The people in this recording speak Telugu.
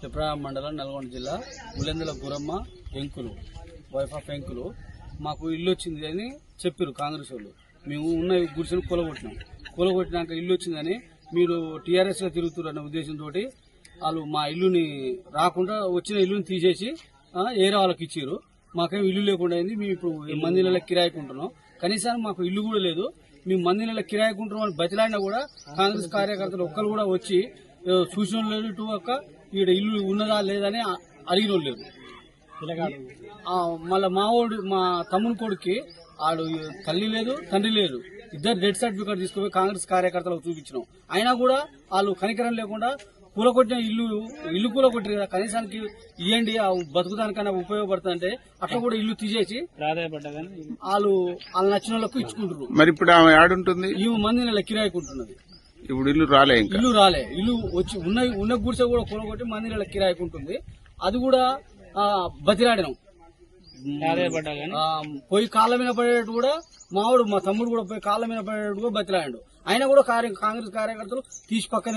పిప్రాయ మండలం నల్గొండ జిల్లా ఉలెందుల గురమ్మ వెంకులు వైఫ్ ఆఫ్ వెంకులు మాకు ఇల్లు వచ్చింది అని చెప్పారు కాంగ్రెస్ వాళ్ళు. మేము ఉన్న గుడిసెను కూలగొట్టినాక ఇల్లు వచ్చిందని మీరు టీఆర్ఎస్ లో తిరుగుతున్న ఉద్దేశంతో వాళ్ళు మా ఇల్లుని రాకుండా వచ్చిన ఇల్లుని తీసేసి ఏరే వాళ్ళకి ఇచ్చారు. మాకేం ఇల్లు లేకుండా అయింది. మేము ఇప్పుడు మంది నెలల కిరాయికుంటున్నాం. కనీసం మాకు ఇల్లు కూడా లేదు. మేము మంది నెలల కిరాయికుంటున్నాం అని బతిలాడినా కూడా కాంగ్రెస్ కార్యకర్తలు ఒక్కరు కూడా వచ్చి సూచన లేదు. ఇటు ఒక్క ఈడ ఇల్లు ఉన్నదా లేదని అడిగిన వాళ్ళు లేదు. మళ్ళా మా తమ్ముని కొడుక్కి ఆడు తల్లి లేదు తండ్రి లేదు. ఇద్దరు డెత్ సర్టిఫికేట్ తీసుకుపోయి కాంగ్రెస్ కార్యకర్తలకు చూపించినాం. అయినా కూడా వాళ్ళు కనికరం లేకుండా కూలగొట్టిన ఇల్లు కూలగొట్టారు కదా, కనీసానికి ఇవ్వండి బతుకుదానికన్నా ఉపయోగపడుతుందంటే అట్లా కూడా ఇల్లు తీసేసి వాళ్ళు నచ్చిన వాళ్ళకు ఇచ్చుకుంటారు. మరి ఇప్పుడు ఆమె ఆడుంటుంది, ఈ మంది నెల కిరాయికుంటున్నది. ఇప్పుడు ఇల్లు రాలే, ఇల్లు వచ్చి ఉన్న గుడిసె కూడా కూలగొట్టి మంది నెల కిరాయికుంటుంది. అది కూడా బతిలాడినాం. పోయి కాళ్ళ మీద పడేటట్టు కూడా మా తమ్ముడు కూడా పోయి కాళ్ళ మీద పడేటట్టు కూడా బతిలాడాడు. అయినా కూడా కాంగ్రెస్ కార్యకర్తలు తీసి పక్కన